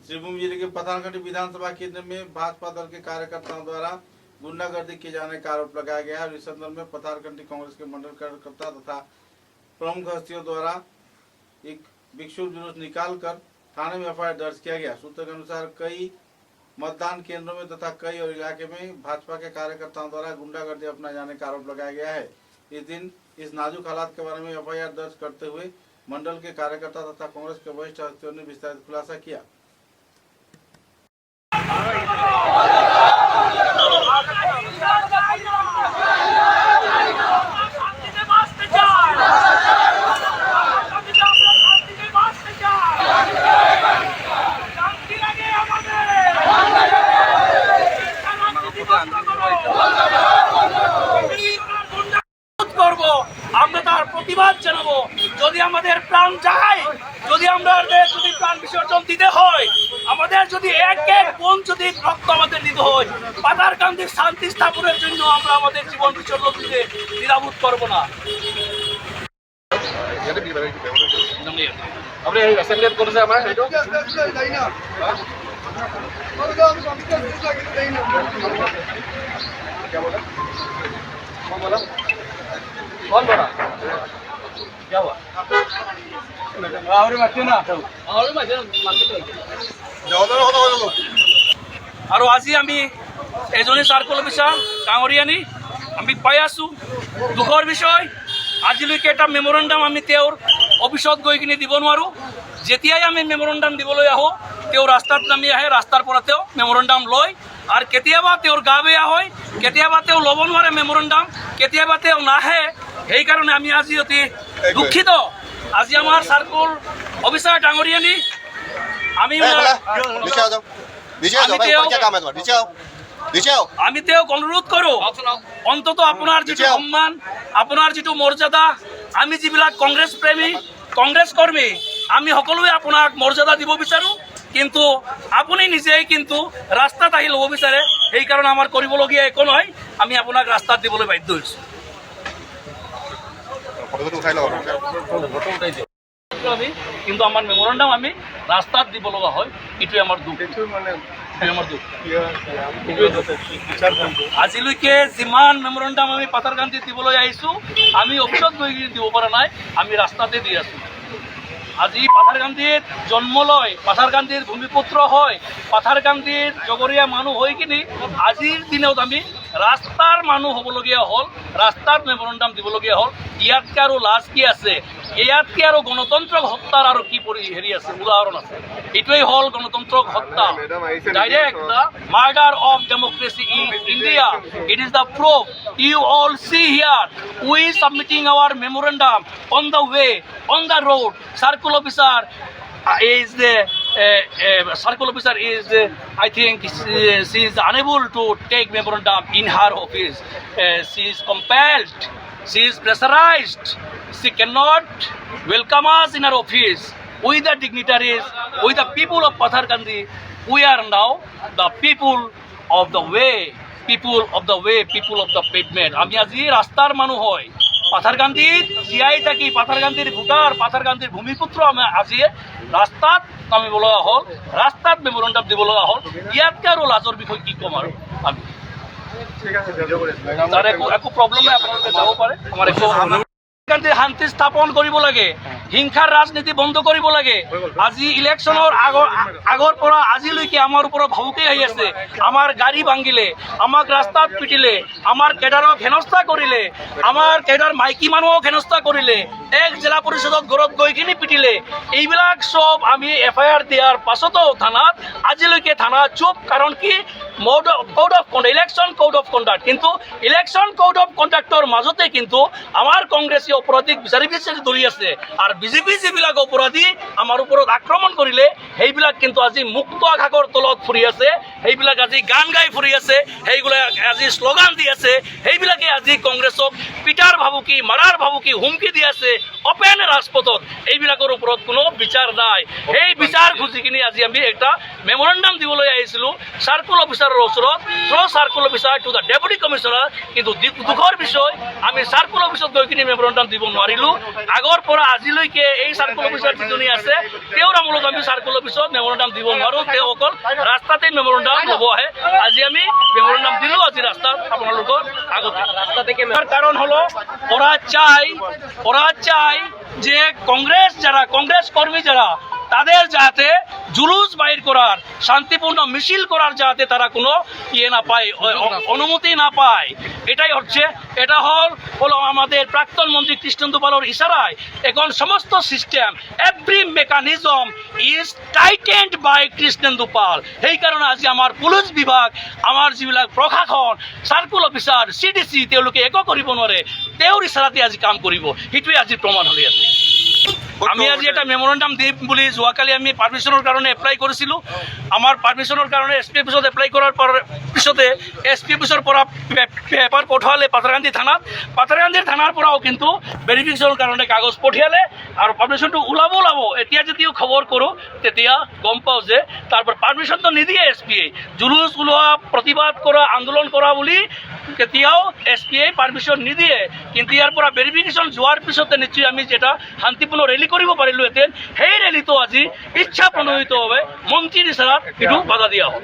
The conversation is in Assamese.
श्रीभूमि जिले के पठानकोट विधानसभा केंद्र में भाजपा दल के कार्यकर्ताओं द्वारा गुंडागर्दी किए जाने का आरोप लगाया गया है। इस संदर्भ में पठानकोट कांग्रेस के मंडल कार्यकर्ता तथा प्रमुख हस्तियों द्वारा एक विक्षोभ जुलूस निकालकर थाने में एफआईआर दर्ज किया गया। सूत्र के अनुसार कई मतदान केंद्रों में तथा कई और इलाके में भाजपा के कार्यकर्ताओं द्वारा गुंडागर्दी अपनाए जाने का आरोप लगाया गया है। इस दिन इस नाजुक हालात के बारे में एफआईआर दर्ज करते हुए मंडल के कार्यकर्ता तथा कांग्रेस के वरिष्ठ हस्तियों ने विस्तारित खुलासा किया। प्रतिबाद জানাবো যদি আমাদের প্রাণ যায়, যদি আমরা যদি প্রাণ বিসর্জন দিতে হয়, আমাদের যদি এক এক বোন যদি রক্ত আমাদের দিতে হয়, পাথারকান্দির শান্তি স্থাপনের জন্য আমরা আমাদের জীবন বিসর্জন দিতে দ্বিধাবোধ করব না। আপনি এই অ্যাসেম্বলি করেছে আমার এটা क्या बोला कौन बोला कौन बोला क्या हुआ और मत ना और मत जाओ तो আৰু আজি আমি এজনী চাৰ্কল অফিচাৰ কাঙৰীয়ানী আমি পাই আছোঁ। দুখৰ বিষয়, আজিলৈকে এটা মেমৰেণ্ডাম আমি তেওঁৰ অফিচত গৈ কিনে দিব নোৱাৰোঁ। যেতিয়াই আমি মেমৰেণ্ডাম দিবলৈ আহোঁ, তেওঁ ৰাস্তাত নামি আহে, ৰাস্তাৰ পৰা তেওঁ মেমৰেণ্ডাম লয়। আৰু কেতিয়াবা তেওঁৰ গা বেয়া হয়, কেতিয়াবা তেওঁ ল'ব নোৱাৰে মেমৰেণ্ডাম, কেতিয়াবা তেওঁ নাহে। সেইকাৰণে আমি আজি অতি দুখিত। আজি আমাৰ চাৰ্কল অফিচাৰ ডাঙৰীয়ানী আমি আমি তেওঁক অনুৰোধ কৰোঁ, অন্তত আপোনাৰ যিটো সন্মান, আপোনাৰ যিটো মৰ্যাদা, আমি যিবিলাক কংগ্ৰেছ প্ৰেমী, কংগ্ৰেছ কৰ্মী, আমি সকলোৱে আপোনাক মৰ্যাদা দিব বিচাৰোঁ। কিন্তু আপুনি নিজেই কিন্তু ৰাস্তাত আহি ল'ব বিচাৰে। সেইকাৰণে আমাৰ কৰিবলগীয়া একো নহয়, আমি আপোনাক ৰাস্তাত দিবলৈ বাধ্য হৈছোঁ। কিন্তু আমাৰ মেমৰেণ্ডাম আমি ৰাস্তাত দিব লগা হয়, এইটোৱে আমাৰ দুখ। আজিলৈকে যিমান মেমৰেণ্ডাম আমি পাথাৰকান্দিত দিবলৈ আহিছোঁ, আমি অফিচত গৈ দিব পৰা নাই, আমি ৰাস্তাতে দি আছোঁ। আজি পাথাৰকান্দিত জন্ম লয়, পাথাৰকান্দিৰ ভূমিপুত্ৰ হয়, পাথাৰকান্দিৰ জগৰীয়া মানুহ হৈ কিনি আজিৰ দিনত আমি ৰাস্তাৰ মানুহ হ'বলগীয়া হ'ল, ৰাস্তাত মেমৰেণ্ডাম দিবলগীয়া হ'ল। ইয়াতকৈ আৰু লাজ কি আছে? ইয়াতকৈ আৰু গণতন্ত্ৰক হত্যাৰ আৰু কি হেৰি আছে, উদাহৰণ আছে? এইটোৱেই হ'ল গণতন্ত্ৰক হত্যা, direct the murder of democracy in India. It is the proof. You all see here we submitting our memorandum on the way, on the road. Circle officer is the circle officer is I think she is unable to take memorandum in her office. She is compelled, she is pressurized, she cannot welcome us in her office. We the dignitaries, we the people of Patharkandi, we are now the people of the way, people of the way, people of the pavement. আমি আজি রাস্তার মানুহ হয়, পাথাৰকান্দিত জীয়াই থাকি পাথাৰকান্দিৰ ভোটাৰ, পাথাৰকান্দিৰ ভূমিপুত্ৰ আমি আজি ৰাস্তাত নামিব লগা হ'ল, ৰাস্তাত মেমৰেণ্ডাম দিব লগা হ'ল। ইয়াতকৈ আৰু লাজৰ বিষয় কি ক'ম আৰু আমি? তাৰ একো প্ৰব্লেম নাই, আপোনালোকে যাব পাৰে, আমাৰ একো শান্তি স্থাপন কৰিব লাগে, হিংসাৰ ৰাজনীতি বন্ধ কৰিব লাগে। আজি ইলেকশ্যনৰ আগৰ পৰা আজিলৈকে আমাৰ ওপৰত ভাবুকি আহি আছে। আমাৰ গাড়ী ভাঙিলে, আমাক ৰাস্তাত পিটিলে, আমাৰ কেডাৰক হেনস্থা কৰিলে, আমাৰ কেডাৰ মাইকী মানুহক হেনস্থা কৰিলে, এক জিলা পৰিষদত ঘৰত গৈ কিনি পিটিলে। এইবিলাক চব আমি এফআইআৰ দিয়াৰ পাছতো থানাত আজিলৈকে থানা চুপ। কাৰণ কি? Code of conduct, election code of conduct. কিন্তু ইলেকশ্যন কোড অফ কণ্ডাক্টৰ মাজতে কিন্তু আমাৰ কংগ্ৰেছী অপৰাধীক বিচাৰি ধৰি আছে। আৰু বিজেপি যিবিলাক অপৰাধী আমাৰ ওপৰত আক্ৰমণ কৰিলে, সেইবিলাক কিন্তু আজি মুক্ত আকাশৰ তলত ফুৰি আছে, সেইবিলাক আজি গান গাই ফুৰি আছে, সেইবিলাক আজি শ্লোগান দি আছে, সেইবিলাকে আজি কংগ্ৰেছক পিটাৰ ভাবুকি, মাৰাৰ ভাবুকি, হুমকি দি আছে অপেন ৰাজপথত। এইবিলাকৰ ওপৰত কোনো বিচাৰ নাই। সেই বিচাৰ খুজি কিনি আজি আমি এটা মেমৰেণ্ডাম দিবলৈ আহিছিলোঁ। চাৰ্কল অফিচাৰ অফিচাৰৰ ওচৰত through' circle officer to the deputy commissioner, কিন্তু দুখৰ বিষয় আমি চাৰ্কুল অফিচত গৈ কিনে মেমৰেণ্ডাম দিব নোৱাৰিলোঁ। আগৰ পৰা আজিলৈকে এই চাৰ্কুল অফিচাৰ যিজনী আছে তেওঁৰ আমোলত আমি চাৰ্কুল অফিচত মেমৰেণ্ডাম দিব নোৱাৰোঁ, তেওঁ অকল ৰাস্তাতে মেমৰেণ্ডাম ল'ব আহে। আজি আমি মেমৰেণ্ডাম দিলোঁ আজি ৰাস্তাত আপোনালোকৰ আগতে। রাস্তা থেকে কারণ হলো ওরা চাই যে কংগ্রেস কর্মী যারা তাদের যাতে জুলুস বাইর করার, শান্তিপূর্ণ মিছিল করার যাতে তারা কোনো না পায়, অনুমতি না পায়। এটা হলো আমাদের প্রাক্তন মন্ত্রী কৃষ্ণেন্দু পালের ইশারায় এখন সমস্ত সিস্টেম, এভরি মেকানিজম ইজ টাইটেন্ড বাই কৃষ্ণেন্দু পাল। সেই কারণে আজি আমার পুলিচ বিভাগ, আমার যিবিলাক প্রশাসন, সার্কুল অফিসার, CDC তেওঁলোকে একো কৰিব নোৱাৰে, তেওঁৰ ইশাৰাতে আজি কাম কৰিব। সেইটোৱে আজি প্ৰমাণ হৈ আছে। আমি আজি এটা মেমৰেণ্ডাম দিম বুলি যোৱাকালি আমি পাৰ্মিশ্যনৰ কাৰণে এপ্লাই কৰিছিলোঁ। আমাৰ পাৰ্মিশ্যনৰ কাৰণে SP অফিচত এপ্লাই কৰাৰ পিছতে SP অফিচৰ পৰা পেপাৰ পঠালে পাথাৰকান্দি থানাত, পাথাৰকান্দিৰ থানাৰ পৰাও কিন্তু ভেৰিফিকেশ্যনৰ কাৰণে কাগজ পঠিয়ালে আৰু পাৰ্মিশ্যনটো ওলাব। এতিয়া যদিও খবৰ কৰোঁ তেতিয়া গম পাওঁ যে তাৰপৰা পাৰ্মিশ্যনটো নিদিয়ে SPয়ে। জুলুচ ওলোৱা, প্ৰতিবাদ কৰা, আন্দোলন কৰা বুলি কেতিয়াও SPয়ে পাৰ্মিশ্যন নিদিয়ে। কিন্তু ইয়াৰ পৰা ভেৰিফিকেশ্যন যোৱাৰ পিছতে নিশ্চয় আমি যেটা শান্তিপূৰ্ণ ৰেলী কৰিব পাৰিলোহেঁতেন, সেই ৰেলীটো আজি ইচ্ছা প্ৰণোদিতভাৱে মন্ত্ৰীৰ ইচাৰাত এইটো বাধা দিয়া হ'ল।